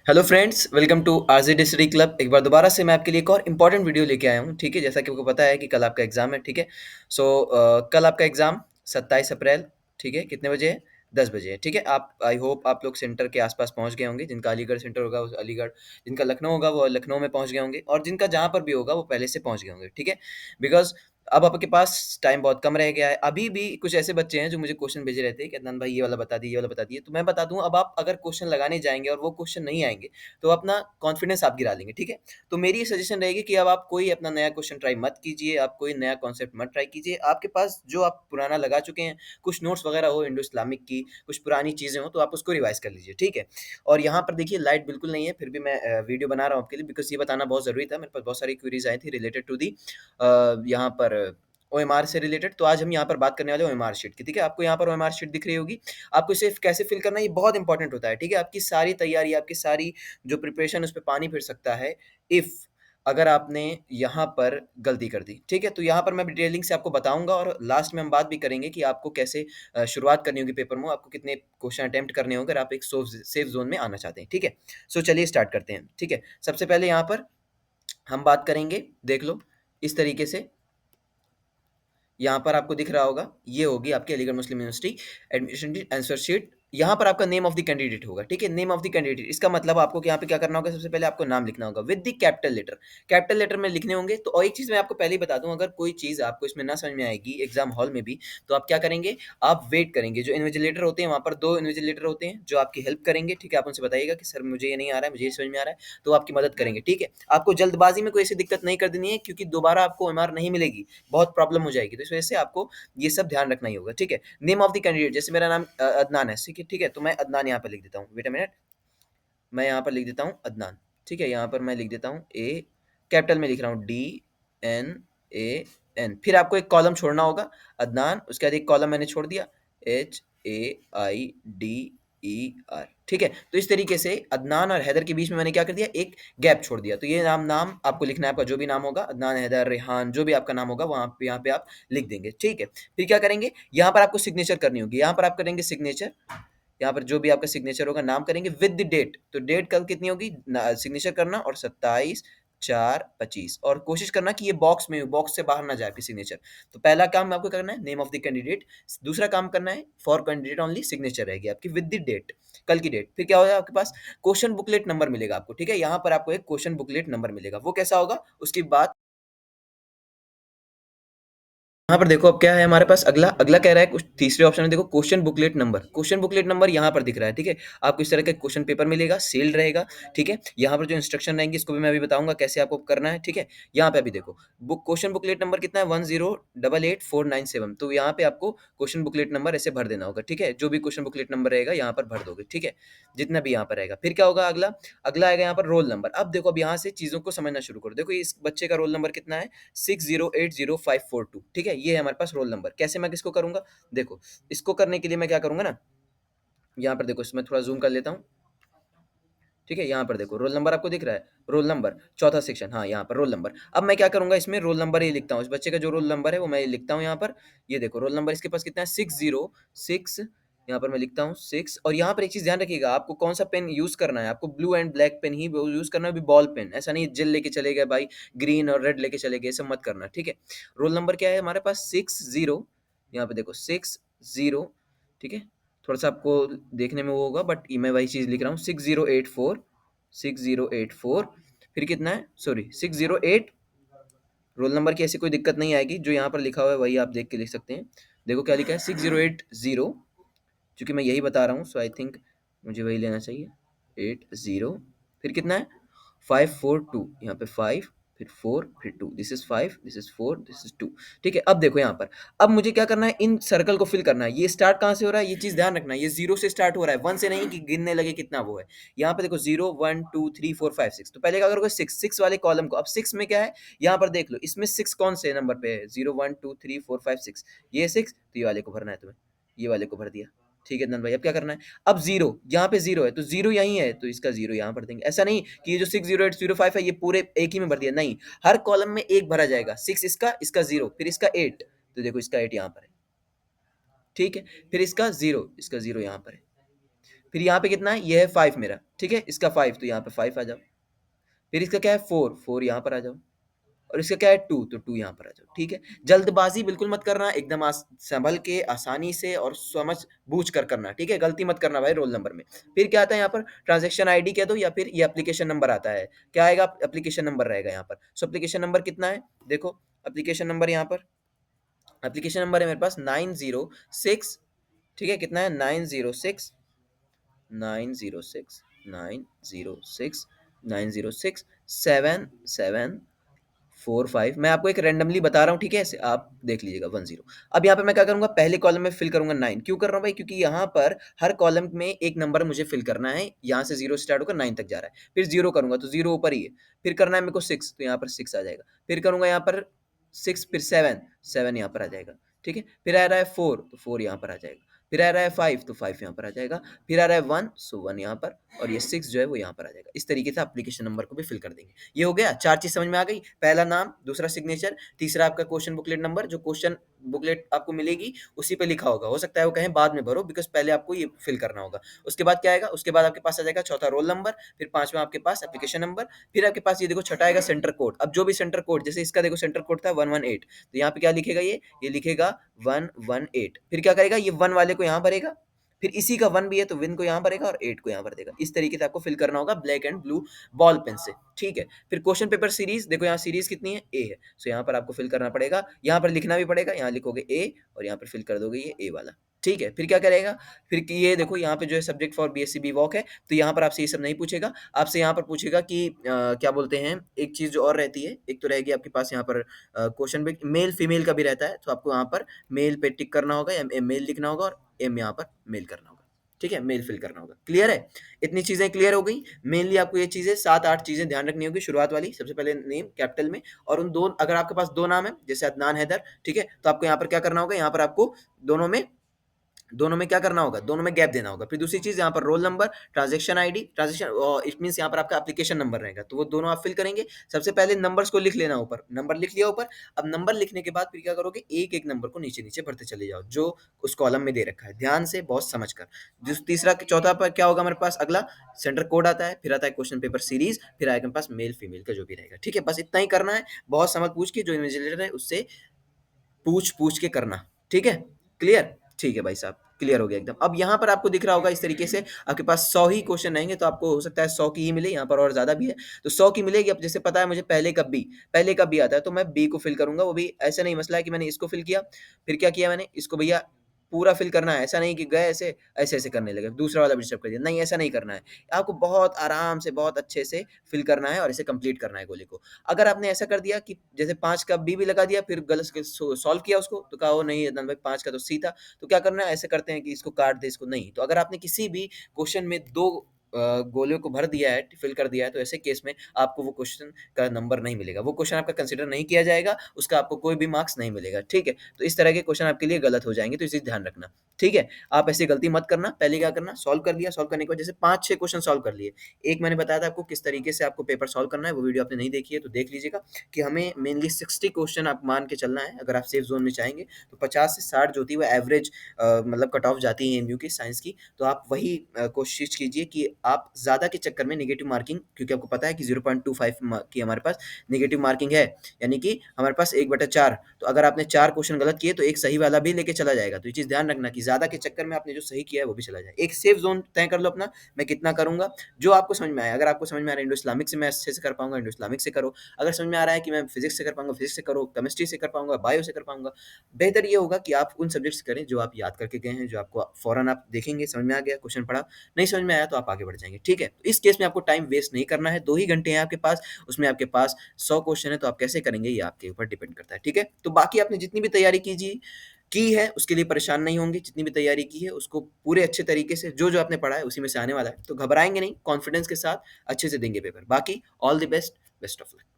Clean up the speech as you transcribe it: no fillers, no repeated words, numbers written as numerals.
Hello friends, welcome to RJD study club. एक बार दोबारा से मैं आपके लिए एक और इम्पॉर्टेंट वीडियो लेके आया हूँ। ठीक है, जैसा कि आपको पता है कि कल आपका एग्जाम है। ठीक है, सो कल आपका एग्जाम 27 अप्रैल, ठीक है, कितने बजे है? 10 बजे है। ठीक है, आप आई होप आप लोग सेंटर के आसपास पहुंच गए होंगे। जिनका अलीगढ़ सेंटर होगा वो अलीगढ़, जिनका लखनऊ होगा वो लखनऊ में पहुंच गए होंगे, और जिनका जहां पर भी होगा वो पहले से पहुंच गए होंगे। ठीक है, बिकॉज अब आपके पास टाइम बहुत कम रह गया है। अभी भी कुछ ऐसे बच्चे हैं जो मुझे क्वेश्चन भेजे रहते हैं कि अदनान भाई ये वाला बता दिए, ये वाला बता दिए। तो मैं बता दूं, अब आप अगर क्वेश्चन लगाने जाएंगे और वो क्वेश्चन नहीं आएंगे तो अपना कॉन्फिडेंस आप गिरा लेंगे। ठीक है, तो मेरी सजेशन रहेगी कि अब आप कोई अपना नया क्वेश्चन ट्राई मत कीजिए, आप कोई नया कॉन्सेप्ट मत ट्राई कीजिए। आपके पास जो आप पुराना लगा चुके हैं, कुछ नोट्स वगैरह हो इंडो इस्लामिक की, कुछ पुरानी चीज़ें हो, तो आप उसको रिवाइज कर लीजिए। ठीक है, और यहाँ पर देखिए लाइट बिल्कुल नहीं है, फिर भी मैं वीडियो बना रहा हूँ आपके लिए, बिकॉज ये बताना बहुत ज़रूरी था। मेरे पास बहुत सारी क्वेरीज आई थी रिलेटेड टू दी यहाँ पर ओएमआर से रिलेटेड। तो आज हम यहाँ पर बात करने वाले ओएमआर शीट की। ठीक है, आपको यहाँ पर ओएमआर शीट दिख रही होगी। आपको इसे कैसे फिल करना है ये बहुत इंपॉर्टेंट होता है। ठीक है, आपकी सारी तैयारी, आपकी सारी जो प्रिपरेशन, उस पे पानी फिर सकता है इफ अगर आपने यहाँ पर गलती कर दी। ठीक है, तो यहाँ पर मैं डिटेलिंग से आपको बताऊंगा, और लास्ट में हम बात भी करेंगे कि आपको कैसे शुरुआत करनी होगी पेपर में, आपको कितने क्वेश्चन अटेम्प्ट करने होंगे अगर आप एक सेफ जोन में आना चाहते हैं। ठीक है, सो चलिए स्टार्ट करते हैं। ठीक है, सबसे पहले यहाँ पर हम बात करेंगे, देख लो इस तरीके से। यहाँ पर आपको दिख रहा होगा, ये होगी आपकी अलीगढ़ मुस्लिम यूनिवर्सिटी एडमिशन आंसर शीट। यहाँ पर आपका नेम ऑफ द कैंडिडेट होगा। ठीक है, नेम ऑफ द कैंडिडेट, इसका मतलब आपको यहाँ पे क्या करना होगा, सबसे पहले आपको नाम लिखना होगा with the capital letter. Capital letter में लिखने होंगे। तो और एक चीज मैं आपको पहले ही बता दूं, अगर कोई चीज आपको इसमें ना समझ में आएगी एग्जाम हॉल में भी, तो आप क्या करेंगे, आप वेट करेंगे। जो इन्विजिलेटर होते हैं, वहाँ पर दो इन्विजिलेटर होते हैं जो आपकी हेल्प करेंगे। ठीक है, आप उनसे बताइएगा कि सर मुझे ये नहीं आ रहा है, मुझे ये समझ में आ रहा है, तो वो आपकी मदद करेंगे। ठीक है, आपको जल्दबाजी में कोई ऐसी दिक्कत नहीं कर देनी है, क्योंकि दोबारा आपको एमआर नहीं मिलेगी, बहुत प्रॉब्लम हो जाएगी। तो इस वजह से आपको ये सब ध्यान रखना ही होगा। ठीक है, नेम ऑफ द कैंडिडेट, जैसे मेरा नाम अदनान है। ठीक है, तो मैं अदनान यहाँ पर लिख देता हूँ। वेट अ मिनट, मैं यहाँ पर लिख देता हूँ अदनान। ठीक है, यहाँ पर मैं लिख देता हूँ ए, कैपिटल में लिख रहा हूँ DNAN। फिर आपको एक कॉलम छोड़ना होगा, अदनान, उसके बाद एक कॉलम मैंने छोड़ दिया, HAIDER। ठीक है, तो इस तरीके से अदनान और हैदर के बीच में मैंने क्या कर दिया, एक गैप छोड़ दिया। तो ये नाम नाम आपको लिखना है, आपका जो भी नाम होगा, अदनान, हैदर, रेहान, जो भी आपका नाम होगा वहाँ पे, यहाँ पे आप लिख देंगे। ठीक है, फिर क्या करेंगे, यहाँ पर आपको सिग्नेचर करनी होगी। यहाँ पर आप करेंगे सिग्नेचर, यहाँ पर जो भी आपका सिग्नेचर होगा नाम करेंगे विद द डेट। तो डेट कल कितनी होगी, सिग्नेचर करना, और 27/4/25, और कोशिश करना कि ये बॉक्स में, बॉक्स से बाहर ना जाए आपकी सिग्नेचर। तो पहला काम आपको करना है नेम ऑफ द कैंडिडेट, दूसरा काम करना है फॉर कैंडिडेट ओनली, सिग्नेचर रहेगी आपकी विद द डेट, कल की डेट। फिर क्या होगा, आपके पास क्वेश्चन बुकलेट नंबर मिलेगा आपको। ठीक है, यहाँ पर आपको एक क्वेश्चन बुकलेट नंबर मिलेगा, वो कैसा होगा उसकी बात। यहाँ पर देखो अब क्या है हमारे पास, अगला अगला कह रहा है, कुछ तीसरे ऑप्शन में देखो, question booklet number. Question booklet number यहाँ पर दिख रहा है। ठीक है, आपको इस तरह का क्वेश्चन पेपर मिलेगा, सील्ड रहेगा। ठीक है, यहाँ पर जो इंस्ट्रक्शन रहेंगे इसको भी मैं अभी बताऊंगा कैसे आपको करना है। ठीक है, यहाँ पे अभी देखो, बुक क्वेश्चन बुकलेट नंबर कितना है, 1088497। तो यहाँ पे आपको क्वेश्चन बुकलेट नंबर ऐसे भर देना होगा। ठीक है, जो भी क्वेश्चन बुकलेट नंबर रहेगा यहाँ पर भर दोगे। ठीक है, जितना भी यहाँ पर रहेगा। फिर क्या होगा, अगला अगला आएगा यहाँ पर रोल नंबर। अब देखो, अब यहाँ से चीजों को समझना शुरू करो। देखो इस बच्चे का रोल नंबर कितना है, 60800542। ठीक है, ये है हमारे पास रोल नंबर। कैसे मैं किसको करूंगा, देखो इसको करने के लिए मैं क्या करूंगा ना, यहाँ पर देखो, इसमें थोड़ा जूम कर लेता हूँ। ठीक है, यहाँ पर देखो रोल नंबर आपको दिख रहा है, रोल नंबर चौथा सेक्शन, हाँ यहाँ पर रोल नंबर। अब मैं क्या करूंगा, इसमें रोल नंबर ही लिखता हूँ, इस बच्चे का जो रोल नंबर है वो मैं लिखता हूँ यहाँ पर। ये देखो रोल नंबर इसके पास कितना है, 606। यहाँ पर मैं लिखता हूँ 6। और यहाँ पर एक चीज ध्यान रखिएगा, आपको कौन सा पेन यूज करना है, आपको ब्लू एंड ब्लैक पेन ही यूज करना है, बॉल पेन ऐसा नहीं जेल लेके चले गए भाई, ग्रीन और रेड लेके चले गए, सब मत करना। ठीक है, रोल नंबर क्या है हमारे पास, 60। यहाँ पे देखो 60। ठीक है, थोड़ा सा आपको देखने में वो होगा, बट मैं वही चीज लिख रहा हूँ, 6084। फिर कितना है, सॉरी 608। रोल नंबर की ऐसी कोई दिक्कत नहीं आएगी, जो यहाँ पर लिखा हुआ है वही आप देख के लिख सकते हैं। देखो क्या लिखा है, 6080। क्योंकि मैं यही बता रहा हूँ, सो आई थिंक मुझे वही लेना चाहिए, 80। फिर कितना है, 542। यहाँ पे 5, फिर 4, फिर 2। This is 5, this is 4, this is 2। ठीक है, अब देखो यहाँ पर, अब मुझे क्या करना है, इन सर्कल को फिल करना है। ये स्टार्ट कहाँ से हो रहा है, ये चीज ध्यान रखना है, ये 0 से स्टार्ट हो रहा है, 1 से नहीं कि गिनने लगे कितना वो है। यहाँ पे देखो 0 1 2 3 4 5 6। तो पहले क्या करोगे, 6 वाले कॉलम को, अब 6 में क्या है, यहाँ पर देख लो, इसमें 6 कौन से नंबर पे है, 0 1 2 3 4 5 6, ये 6, तो ये वाले को भरना है तुम्हें, ये वाले को भर दिया। ठीक है नंद भाई, अब क्या करना है, अब जीरो, यहाँ पे जीरो है तो जीरो यही है, तो इसका जीरो यहाँ भर देंगे। ऐसा नहीं कि ये जो 60805 है ये पूरे एक ही में भर दिया, नहीं, हर कॉलम में एक भरा जाएगा। 6 इसका, इसका जीरो, फिर इसका 8, तो देखो इसका 8 यहाँ पर है। ठीक है, फिर इसका जीरो, इसका जीरो यहाँ पर है। फिर यहाँ पे कितना है, ये है 5 मेरा, ठीक है, इसका 5 तो यहाँ पे 5 आ जाओ। फिर इसका क्या है 4, 4 यहाँ पर आ जाओ। और इसका क्या है 2, तो 2 यहाँ पर आ जाओ, ठीक है। जल्दबाजी बिल्कुल मत करना, एकदम संभल के आसानी से और समझ बूझ कर करना, ठीक है। गलती मत करना भाई रोल नंबर में। फिर क्या आता है यहाँ पर, ट्रांजैक्शन आईडी कह दो या फिर ये एप्लीकेशन नंबर आता है। क्या आएगा, एप्लीकेशन नंबर रहेगा यहाँ पर। सो एप्लीकेशन नंबर कितना है, देखो एप्लीकेशन नंबर यहाँ पर, एप्लीकेशन नंबर है मेरे पास 906, ठीक है, कितना है 906, 906, 906, 906 7 7 4 5। मैं आपको एक रैंडमली बता रहा हूँ, ठीक है, ऐसे आप देख लीजिएगा 10। अब यहाँ पे मैं क्या करूंगा, पहले कॉलम में फिल करूंगा 9। क्यों कर रहा हूँ भाई, क्योंकि यहाँ पर हर कॉलम में एक नंबर मुझे फिल करना है। यहाँ से 0 स्टार्ट होकर 9 तक जा रहा है। फिर 0 करूंगा तो 0 ऊपर ही है। फिर करना है मेरे को 6, तो यहाँ पर 6 आ जाएगा। फिर करूंगा यहाँ पर 6, फिर 7, 7 यहाँ पर आ जाएगा, ठीक है। फिर आ रहा है 4, तो 4 यहाँ पर आ जाएगा। फिर आ रहा है 5, तो 5 यहाँ पर आ जाएगा। फिर आ रहा है 1, सो 1 यहाँ पर, और ये 6 जो है वो यहाँ पर आ जाएगा। इस तरीके से एप्लीकेशन नंबर को भी फिल कर देंगे। ये हो गया, 4 चीज समझ में आ गई। पहला नाम, दूसरा सिग्नेचर, तीसरा आपका क्वेश्चन बुकलेट नंबर, जो क्वेश्चन बुकलेट आपको मिलेगी उसी पे लिखा होगा। हो सकता है वो कहें बाद में भरो, बिकॉज पहले आपको ये फिल करना होगा। उसके बाद क्या आएगा, उसके बाद आपके पास आ जाएगा चौथा रोल नंबर, फिर पांचवा आपके पास एप्लीकेशन नंबर, फिर आपके पास ये देखो छठा आएगा सेंटर कोड। अब जो भी सेंटर कोड, जैसे इसका देखो सेंटर कोड था 118, तो यहाँ पे क्या लिखेगा, ये लिखेगा 118। फिर क्या करेगा, ये 1 वाले को यहाँ भरेगा, फिर इसी का 1 भी है तो विन को यहाँ भरेगा और 8 को यहाँ भर देगा। इस तरीके से आपको फिल करना होगा black and blue ball pen से, ठीक है। फिर क्वेश्चन पेपर सीरीज, देखो यहाँ सीरीज कितनी है, ए है, सो यहाँ पर आपको फिल करना पड़ेगा। यहाँ पर लिखना भी पड़ेगा, यहाँ लिखोगे ए और यहाँ पर फिल कर दोगे ये ए वाला, ठीक है। फिर क्या करेगा, फिर कि ये देखो यहाँ पे जो है subject for BSc B voc है, तो यहाँ पर आपसे ये सब नहीं पूछेगा। आपसे यहाँ पर पूछेगा कि क्या बोलते हैं, एक चीज जो और रहती है, एक तो रहेगी आपके पास यहाँ पर क्वेश्चन में मेल फीमेल का भी रहता है, तो आपको यहाँ पर मेल पे टिक करना होगा या मेल लिखना होगा और एम यहाँ पर मेल करना होगा, ठीक है, मेल फिल करना होगा। क्लियर है, इतनी चीजें क्लियर हो गई। मेनली आपको ये चीजें 7-8 चीजें ध्यान रखनी होगी। शुरुआत वाली, सबसे पहले नेम कैपिटल में, और उन दो, अगर आपके पास 2 नाम है जैसे अदनान हैदर, ठीक है, तो आपको यहाँ पर क्या करना होगा, यहाँ पर आपको दोनों में क्या करना होगा, दोनों में गैप देना होगा। फिर दूसरी चीज यहाँ पर roll number, transaction ID, transaction it means यहाँ पर आपका एप्लीकेशन नंबर रहेगा, तो वो दोनों आप फिल करेंगे। सबसे पहले नंबर्स को लिख लेना ऊपर, नंबर लिख लिया ऊपर। अब नंबर लिखने के बाद फिर क्या करोगे, एक एक नंबर को नीचे नीचे भरते चले जाओ जो उस कॉलम में दे रखा है, ध्यान से बहुत समझ कर। तीसरा चौथा पर क्या होगा हमारे पास, अगला सेंटर कोड आता है, फिर आता है क्वेश्चन पेपर सीरीज, फिर आएगा हमारे पास मेल फीमेल का जो भी रहेगा, ठीक है। बस इतना ही करना है, बहुत समझ पूछ के, जो इन्विजिलेटर है उससे पूछ पूछ के करना, ठीक है। क्लियर, ठीक है भाई साहब, क्लियर हो गया एकदम। अब यहाँ पर आपको दिख रहा होगा इस तरीके से, आपके पास 100 ही क्वेश्चन रहेंगे, तो आपको हो सकता है 100 की ही मिले, यहाँ पर और ज्यादा भी है, तो 100 की मिलेगी। अब जैसे पता है मुझे पहले कब बी आता है, तो मैं बी को फिल करूंगा। वो भी ऐसा नहीं मसला है कि मैंने इसको फिल किया, फिर क्या किया मैंने, इसको भैया पूरा फिल करना है, ऐसा नहीं कि गए ऐसे ऐसे ऐसे करने लगे, दूसरा वाला भी डिस्टर्ब कर दिया, नहीं ऐसा नहीं करना है। आपको बहुत आराम से बहुत अच्छे से फिल करना है और इसे कंप्लीट करना है गोली को। अगर आपने ऐसा कर दिया कि जैसे 5 का बी भी लगा दिया, फिर गलत सॉल्व किया उसको, तो कहा वो नहीं अदनान भाई 5 का तो सी था, तो क्या करना है, ऐसे करते हैं कि इसको काट दे, इसको नहीं। तो अगर आपने किसी भी क्वेश्चन में 2 गोलियों को भर दिया है, फिल कर दिया है, तो ऐसे केस में आपको वो क्वेश्चन का नंबर नहीं मिलेगा, वो क्वेश्चन आपका कंसिडर नहीं किया जाएगा, उसका आपको कोई भी मार्क्स नहीं मिलेगा, ठीक है। तो इस तरह के क्वेश्चन आपके लिए गलत हो जाएंगे, तो इसे ध्यान रखना, ठीक है। आप ऐसी गलती मत करना। पहले क्या करना, सॉल्व कर लिया, सॉल्व करने के बाद जैसे 5-6 क्वेश्चन सॉल्व कर लिए, एक मैंने बताया था आपको किस तरीके से आपको पेपर सॉल्व करना है, वो वीडियो आपने नहीं देखी है तो देख लीजिएगा, कि हमें मेनली 60 क्वेश्चन आप मान के चलना है। अगर आप सेफ जोन में चाहेंगे तो 50 से 60 जो होती है वो एवरेज मतलब कट ऑफ जाती है एमयू की, साइंस की, तो आप वही कोशिश कीजिए कि आप ज़्यादा के चक्कर में नेगेटिव मार्किंग, क्योंकि आपको पता है कि 0.25 की हमारे पास नेगेटिव मार्किंग है, यानी कि हमारे पास 1/4, तो अगर आपने 4 क्वेश्चन गलत किए तो एक सही वाला भी लेके चला जाएगा। तो ये चीज़ ध्यान रखना कि ज़्यादा के चक्कर में आपने जो सही किया है वो भी चला जाए। एक सेफ जोन तय कर लो अपना, मैं कितना करूँगा, जो आपको समझ में आए। अगर आपको समझ में आ रहा है इंडो इस्लामिक से मैं अच्छे से कर पाऊंगा, इंडो इस्लामिक से करो। अगर समझ में आ रहा है कि मैं फिजिक्स से कर पाऊंगा, फिजिक्स से करो, केमिस्ट्री से कर पाऊंगा, बायो से कर पाऊंगा। बेहतर ये होगा कि आप उन सब्जेक्ट्स करें जो आप याद करके गए हैं, जो आपको फौरन आप देखेंगे समझ में आ गया, क्वेश्चन पढ़ा, नहीं समझ में आया तो आप आगे बढ़ जाएंगे, ठीक है। तो इस केस में आपको टाइम वेस्ट नहीं करना है, 2 ही घंटे हैं आपके पास, उसमें आपके पास 100 क्वेश्चन है, तो आप कैसे करेंगे ये आपके ऊपर डिपेंड करता है, ठीक है। तो बाकी आपने जितनी भी तैयारी की है उसके लिए परेशान नहीं होंगे, जितनी भी तैयारी की है उसको पूरे अच्छे तरीके से, जो जो आपने पढ़ा है उसी में से आने वाला है, तो घबराएंगे नहीं, कॉन्फिडेंस के साथ अच्छे से देंगे पेपर। बाकी all the best, best of luck.